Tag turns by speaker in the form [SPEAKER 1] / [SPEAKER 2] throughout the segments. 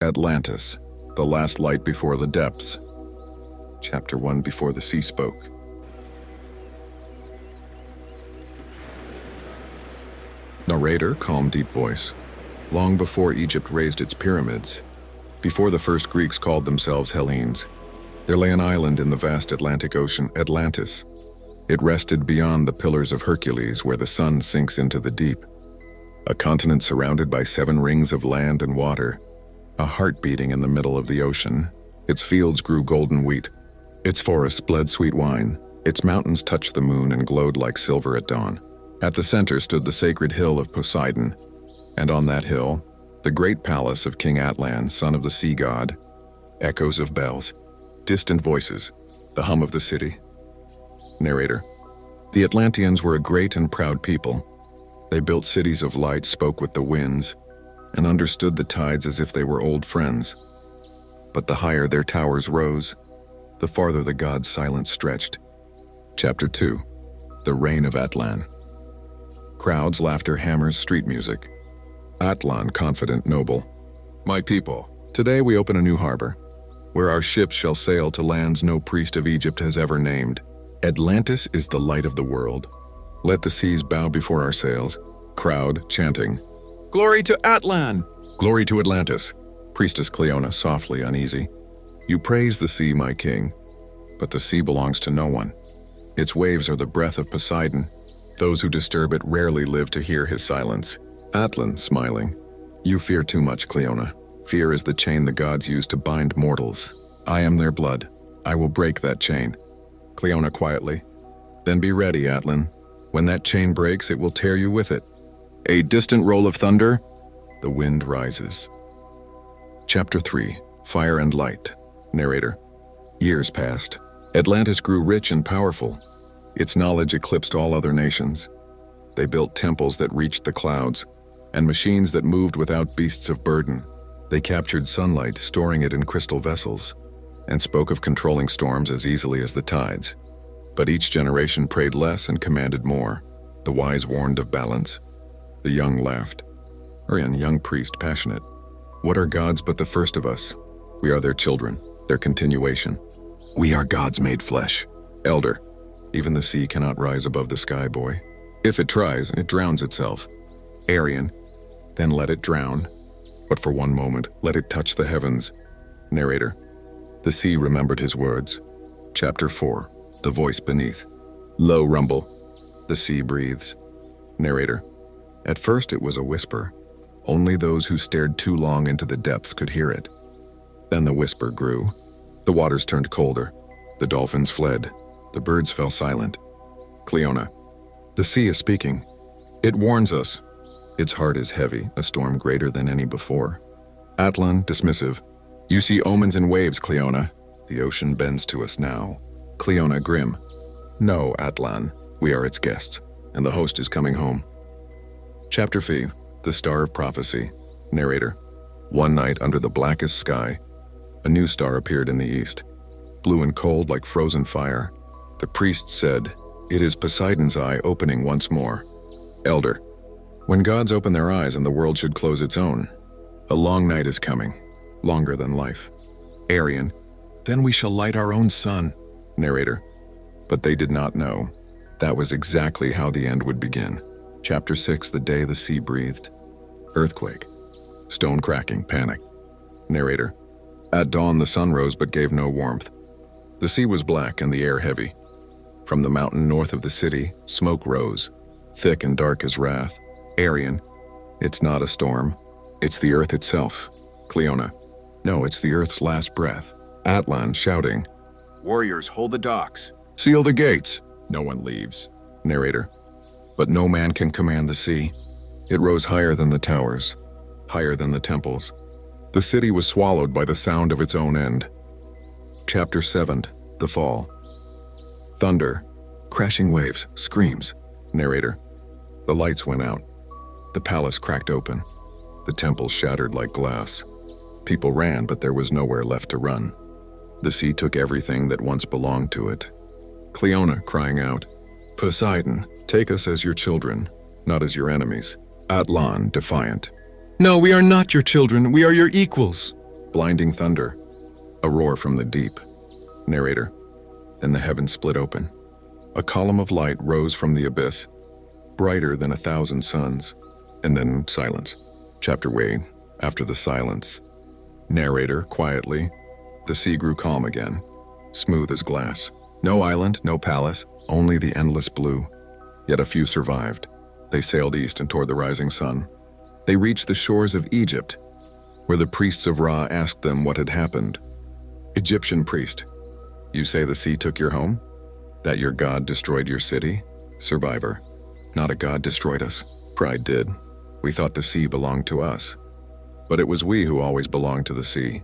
[SPEAKER 1] Atlantis, the last light before the depths. Chapter 1, Before the Sea Spoke. Narrator, calm, deep voice. Long before Egypt raised its pyramids, before the first Greeks called themselves Hellenes, there lay an island in the vast Atlantic Ocean, Atlantis. It rested beyond the Pillars of Hercules, where the sun sinks into the deep. A continent surrounded by 7 rings of land and water, a heart beating in the middle of the ocean. Its fields grew golden wheat. Its forests bled sweet wine. Its mountains touched the moon and glowed like silver at dawn. At the center stood the sacred hill of Poseidon, and on that hill, the great palace of King Atlan, son of the sea god. Echoes of bells, distant voices, the hum of the city. Narrator. The Atlanteans were a great and proud people. They built cities of light, spoke with the winds, and understood the tides as if they were old friends. But the higher their towers rose, the farther the god's silence stretched. Chapter 2. The Reign of Atlan. Crowds, laughter, hammers, street music. Atlan, confident, noble. My people, today we open a new harbor, where our ships shall sail to lands no priest of Egypt has ever named. Atlantis is the light of the world. Let the seas bow before our sails. Crowd, chanting, "Glory to Atlan! Glory to Atlantis!" Priestess Cleona, softly uneasy. You praise the sea, my king, but the sea belongs to no one. Its waves are the breath of Poseidon. Those who disturb it rarely live to hear his silence. Atlan, smiling. You fear too much, Cleona. Fear is the chain the gods use to bind mortals. I am their blood. I will break that chain. Cleona quietly. Then be ready, Atlan. When that chain breaks, it will tear you with it. A distant roll of thunder. The wind rises. Chapter 3. Fire and Light. Narrator. Years passed. Atlantis grew rich and powerful. Its knowledge eclipsed all other nations. They built temples that reached the clouds, and machines that moved without beasts of burden. They captured sunlight, storing it in crystal vessels, and spoke of controlling storms as easily as the tides. But each generation prayed less and commanded more. The wise warned of balance. The young laughed. Orion, young priest, passionate. What are gods but the first of us? We are their children, their continuation. We are gods made flesh. Elder. Even the sea cannot rise above the sky, boy. If it tries, it drowns itself. Arian. Then let it drown. But for one moment, let it touch the heavens. Narrator. The sea remembered his words. Chapter 4. The Voice Beneath. Low rumble. The sea breathes. Narrator. At first it was a whisper. Only those who stared too long into the depths could hear it. Then the whisper grew. The waters turned colder. The dolphins fled. The birds fell silent. Cleona. The sea is speaking. It warns us. Its heart is heavy, a storm greater than any before. Atlan, dismissive. You see omens in waves, Cleona. The ocean bends to us now. Cleona, grim. No, Atlan. We are its guests, and the host is coming home. Chapter 5. The Star of Prophecy. Narrator. One night under the blackest sky, a new star appeared in the east, blue and cold like frozen fire. The priest said, "It is Poseidon's eye opening once more." Elder. When gods open their eyes and the world should close its own, a long night is coming, longer than life. Arian. Then we shall light our own sun. Narrator. But they did not know. That was exactly how the end would begin. Chapter 6. The Day the Sea Breathed. Earthquake. Stone cracking, panic. Narrator. At dawn the sun rose but gave no warmth. The sea was black and the air heavy. From the mountain north of the city, smoke rose, thick and dark as wrath. Arian. It's not a storm. It's the earth itself. Cleona. No, it's the earth's last breath. Atlan, shouting. Warriors, hold the docks. Seal the gates. No one leaves. Narrator. But no man can command the sea. It rose higher than the towers, higher than the temples. The city was swallowed by the sound of its own end. Chapter 7. The Fall. Thunder. Crashing waves. Screams. Narrator. The lights went out. The palace cracked open. The temples shattered like glass. People ran, but there was nowhere left to run. The sea took everything that once belonged to it. Cleona crying out, Poseidon, take us as your children, not as your enemies. Atlan, defiant. No, we are not your children, we are your equals. Blinding thunder. A roar from the deep. Narrator. Then the heavens split open. A column of light rose from the abyss, brighter than 1,000 suns. And then silence. Chapter Wade. After the silence. Narrator, quietly. The sea grew calm again, smooth as glass. No island, no palace, only the endless blue. Yet a few survived. They sailed east and toward the rising sun. They reached the shores of Egypt, where the priests of Ra asked them what had happened. Egyptian priest, you say the sea took your home? That your god destroyed your city? Survivor, not a god destroyed us. Pride did. We thought the sea belonged to us. But it was we who always belonged to the sea.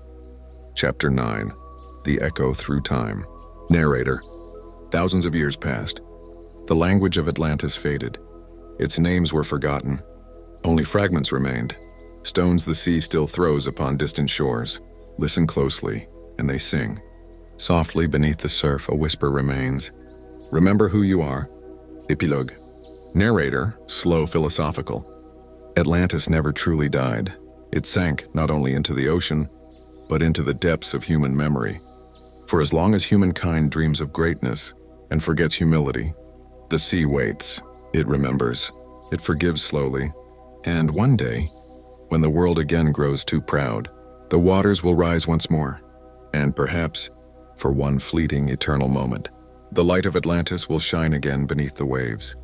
[SPEAKER 1] Chapter 9. The Echo Through Time. Narrator. Thousands of years passed. The language of Atlantis faded. Its names were forgotten. Only fragments remained. Stones the sea still throws upon distant shores. Listen closely, and they sing. Softly beneath the surf, a whisper remains. Remember who you are. Epilogue. Narrator, slow philosophical. Atlantis never truly died. It sank not only into the ocean, but into the depths of human memory. For as long as humankind dreams of greatness and forgets humility, the sea waits. It remembers. It forgives slowly. And one day, when the world again grows too proud, the waters will rise once more. And perhaps, for one fleeting eternal moment, the light of Atlantis will shine again beneath the waves.